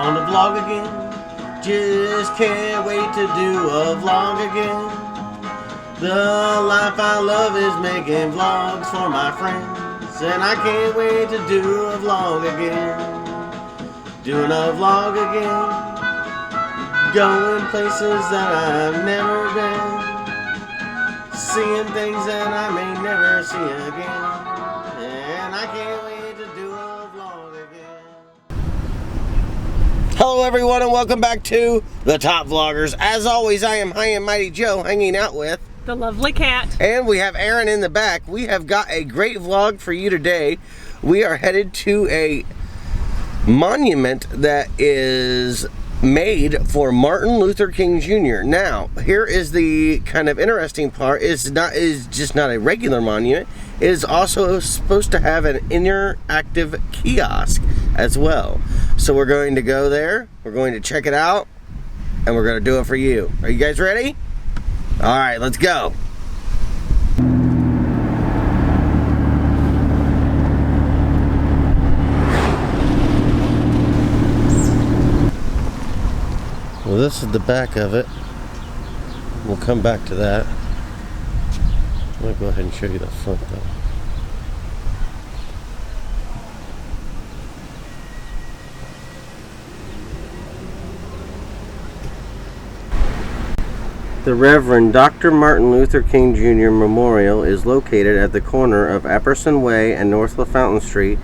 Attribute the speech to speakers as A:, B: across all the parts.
A: on the vlog again. Just can't wait to do a vlog again. The life I love is making vlogs for my friends, and I can't wait to do a vlog again. Doing a vlog again. Going places that I've never been. Seeing things that I may never see again. And I can't wait to do a vlog again. Hello everyone and welcome back to The Top Vloggers. As always, I am High and Mighty Joe, hanging out with
B: the lovely cat.
A: And we have Aaron in the back. We have got a great vlog for you today. We are headed to a monument that is made for Martin Luther King Jr. Now, here is the kind of interesting part. Is just not a regular monument. It is also supposed to have an interactive kiosk as well. So we're going to go there, we're going to check it out, and we're going to do it for you. Are you guys ready? All right, let's go. Well, this is the back of it. We'll come back to that. I'm going to go ahead and show you the front though. The Reverend Dr. Martin Luther King Jr. Memorial is located at the corner of Epperson Way and North LaFountain Street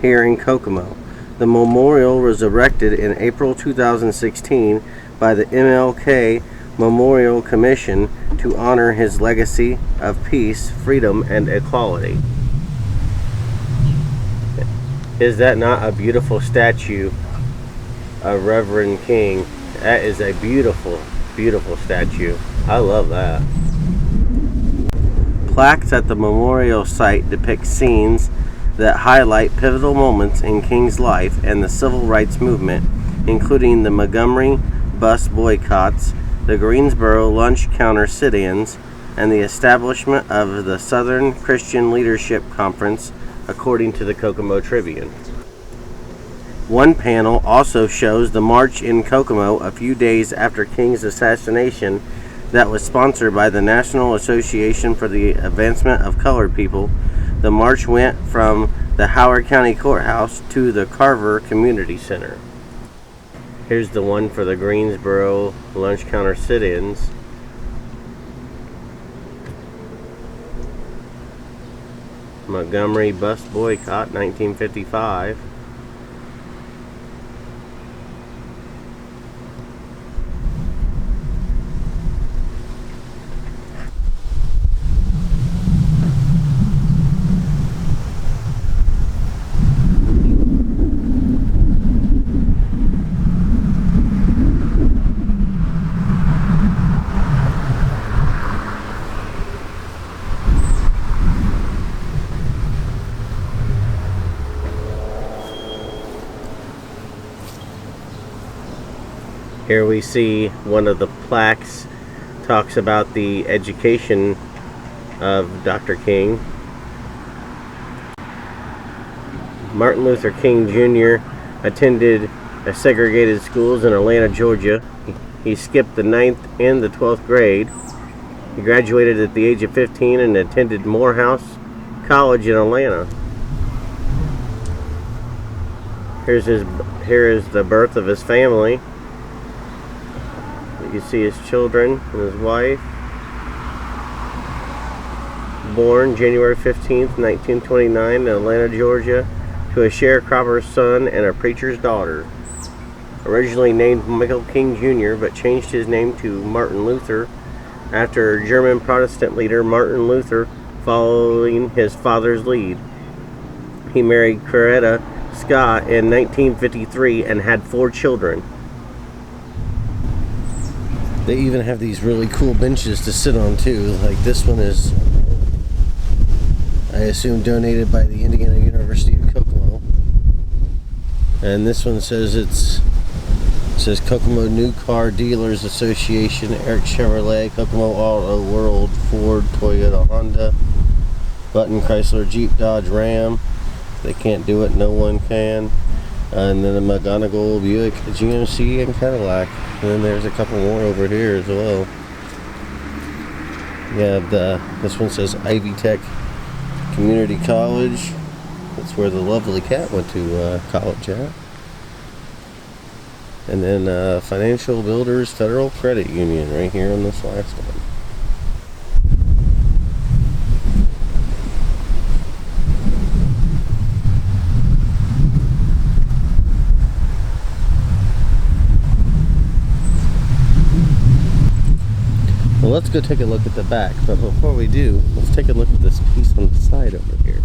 A: here in Kokomo. The memorial was erected in April 2016 by the MLK Memorial Commission to honor his legacy of peace, freedom, and equality. Is that not a beautiful statue of Reverend King? That is a beautiful, beautiful statue. I love that. Plaques at the memorial site depict scenes that highlight pivotal moments in King's life and the civil rights movement, including the Montgomery bus boycotts, the Greensboro lunch counter sit-ins, and the establishment of the Southern Christian Leadership Conference, according to the Kokomo Tribune. One panel also shows the march in Kokomo a few days after King's assassination that was sponsored by the National Association for the Advancement of Colored People. The march went from the Howard County Courthouse to the Carver Community Center. Here's the one for the Greensboro lunch counter sit-ins. Montgomery bus boycott, 1955. Here we see one of the plaques talks about the education of Dr. King. Martin Luther King Jr. attended segregated schools in Atlanta, Georgia. He skipped the 9th and the 12th grade. He graduated at the age of 15 and attended Morehouse College in Atlanta. Here is the birth of his family. You see his children and his wife. Born January 15th, 1929 in Atlanta, Georgia, to a sharecropper's son and a preacher's daughter. Originally named Michael King Jr., but changed his name to Martin Luther after German Protestant leader Martin Luther, following his father's lead. He married Coretta Scott in 1953 and had 4 children. They even have these really cool benches to sit on too. Like this one is, I assume, donated by the Indiana University of Kokomo. And this one says it says Kokomo New Car Dealers Association, Eric Chevrolet, Kokomo Auto World, Ford, Toyota, Honda, Button, Chrysler, Jeep, Dodge, Ram. They can't do it, no one can. And then a McGonigal, Buick, GMC, and Cadillac. And then there's a couple more over here as well. Yeah, this one says Ivy Tech Community College. That's where the lovely cat went to college at. And then Financial Builders Federal Credit Union right here on this last one. Well, let's go take a look at the back, but before we do, let's take a look at this piece on the side over here.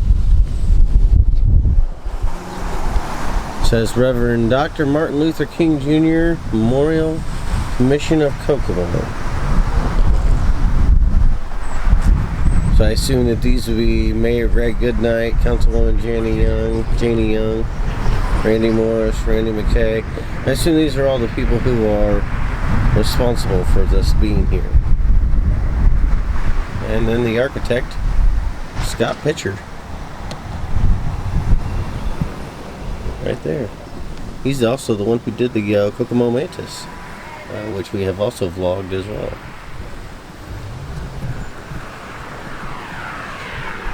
A: It says Reverend Dr. Martin Luther King Jr. Memorial Commission of Kokomo. So I assume that these would be Mayor Greg Goodnight, Councilwoman Janie Young, Randy Morris, Randy McKay. I assume these are all the people who are responsible for this being here. And then the architect, Scott Pitcher. Right there. He's also the one who did the Kokomo Mantis, which we have also vlogged as well.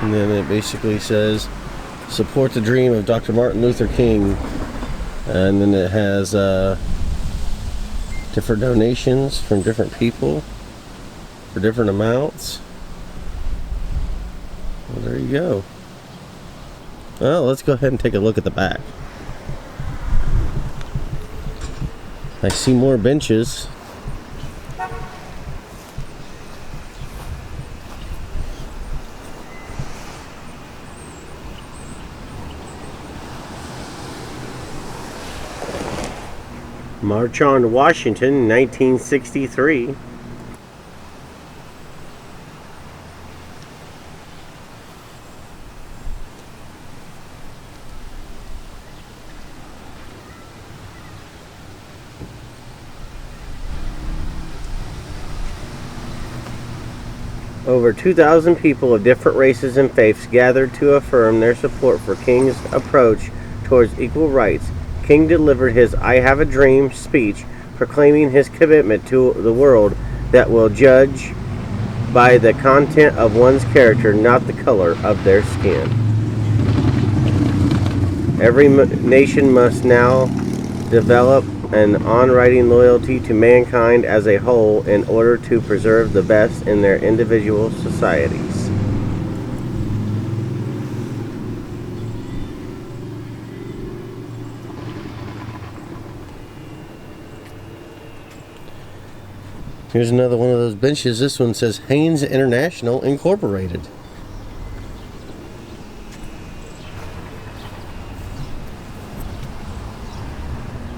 A: And then it basically says, support the dream of Dr. Martin Luther King. And then it has different donations from different people for different amounts. Well, there you go. Well, let's go ahead and take a look at the back. I see more benches. March on Washington, 1963. Over 2,000 people of different races and faiths gathered to affirm their support for King's approach towards equal rights. King delivered his I Have a Dream speech, proclaiming his commitment to the world that will judge by the content of one's character, not the color of their skin. Every nation must now develop an unwritten loyalty to mankind as a whole in order to preserve the best in their individual societies. Here's another one of those benches. This one says Haynes International Incorporated.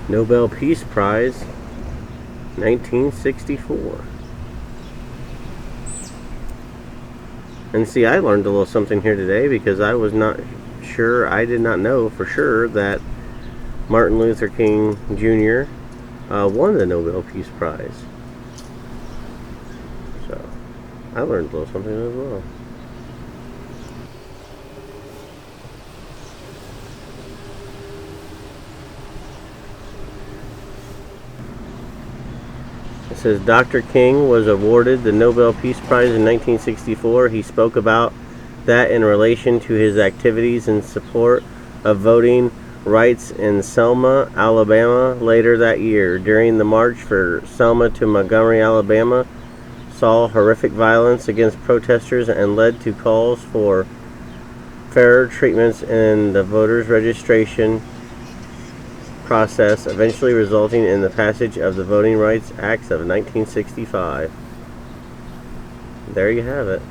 A: Nobel Peace Prize, 1964. And see, I learned a little something here today because I was not sure, I did not know for sure that Martin Luther King Jr. Won the Nobel Peace Prize. So, I learned a little something as well. It says Dr. King was awarded the Nobel Peace Prize in 1964. He spoke about that in relation to his activities in support of voting rights in Selma, Alabama later that year. During the march for Selma to Montgomery, Alabama, saw horrific violence against protesters and led to calls for fairer treatments in the voters' registration process, eventually resulting in the passage of the Voting Rights Acts of 1965. There you have it.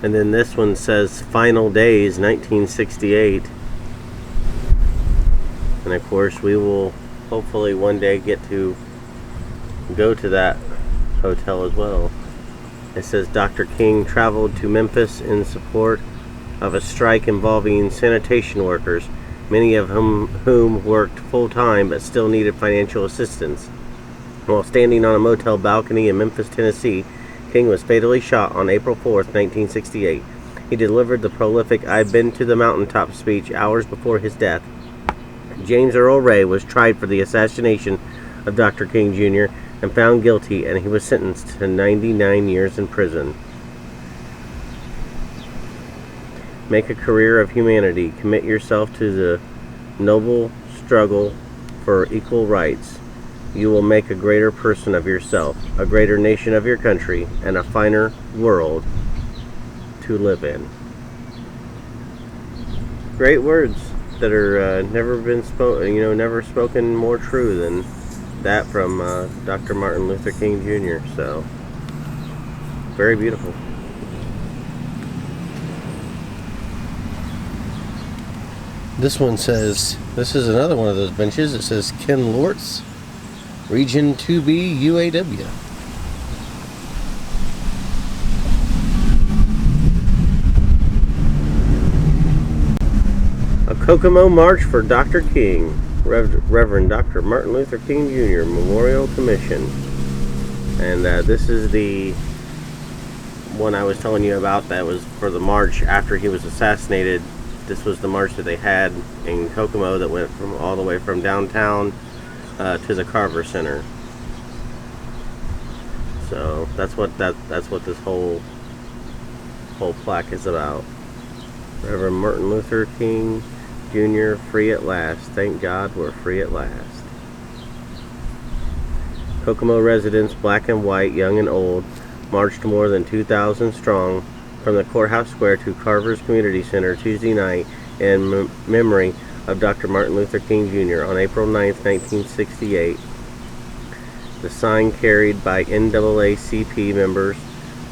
A: And then this one says Final Days, 1968. And of course we will hopefully one day get to go to that hotel as well. It says Dr. King traveled to Memphis in support of a strike involving sanitation workers, many of whom worked full-time but still needed financial assistance. While standing on a motel balcony in Memphis, Tennessee, King was fatally shot on April 4th, 1968. He delivered the prolific "I've been to the mountaintop" speech hours before his death. James Earl Ray was tried for the assassination of Dr. King Jr. and found guilty, and he was sentenced to 99 years in prison. Make a career of humanity. Commit yourself to the noble struggle for equal rights. You will make a greater person of yourself, a greater nation of your country, and a finer world to live in. Great words that are never spoken more true than that from Dr. Martin Luther King Jr. So, very beautiful. This one says, this is another one of those benches. It says Ken Lortz, Region 2B, UAW. A Kokomo March for Dr. King, Reverend Dr. Martin Luther King Jr. Memorial Commission. And this is the one I was telling you about that was for the march after he was assassinated. This was the march that they had in Kokomo that went from all the way from downtown to the Carver Center. So that's what this whole plaque is about. Reverend Martin Luther King Jr. free at last. Thank God we're free at last. Kokomo residents, black and white, young and old, marched more than 2,000 strong from the courthouse square to Carver's Community Center Tuesday night in memory of Dr. Martin Luther King Jr. on April 9th, 1968. The sign carried by NAACP members.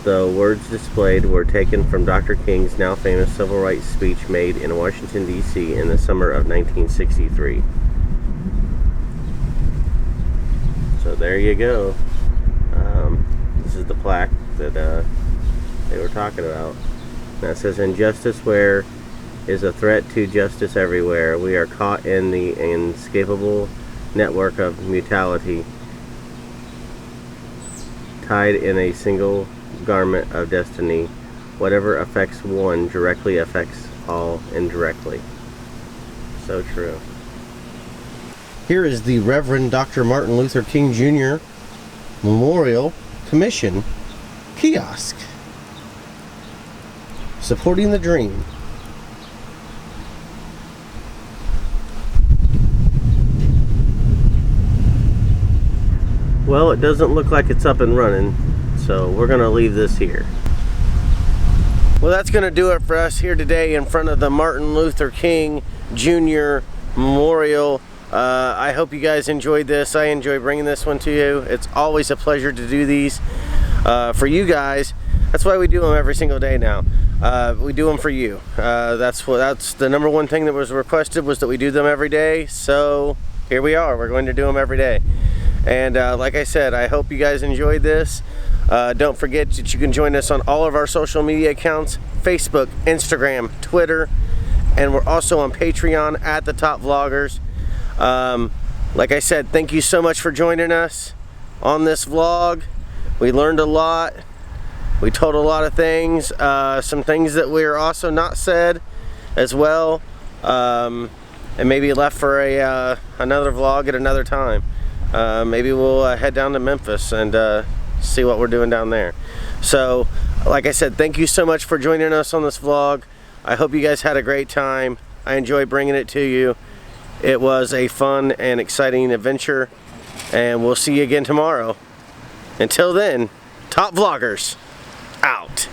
A: The words displayed were taken from Dr. King's now famous civil rights speech made in Washington, D.C. in the summer of 1963. So there you go. This is the plaque that they were talking about. That says, "Injustice where is a threat to justice everywhere. We are caught in the inescapable network of mutuality, tied in a single garment of destiny. Whatever affects one directly affects all indirectly." So true. Here is the Reverend Dr. Martin Luther King Jr. Memorial Commission kiosk. Supporting the dream. Well, it doesn't look like it's up and running, so we're going to leave this here. Well, that's going to do it for us here today in front of the Martin Luther King Jr. Memorial. I hope you guys enjoyed this. I enjoy bringing this one to you. It's always a pleasure to do these for you guys. That's why we do them every single day now. We do them for you. That's the number one thing that was requested, was that we do them every day. So here we are. We're going to do them every day. And like I said, I hope you guys enjoyed this. Don't forget that you can join us on all of our social media accounts: Facebook, Instagram, Twitter, and we're also on Patreon at the Top Vloggers. Like I said, thank you so much for joining us on this vlog. We learned a lot. We told a lot of things, some things that we're also not said as well, and maybe left for another vlog at another time. Maybe we'll head down to Memphis and see what we're doing down there. So, like I said, thank you so much for joining us on this vlog. I hope you guys had a great time. I enjoyed bringing it to you. It was a fun and exciting adventure, and we'll see you again tomorrow. Until then, Top Vloggers out.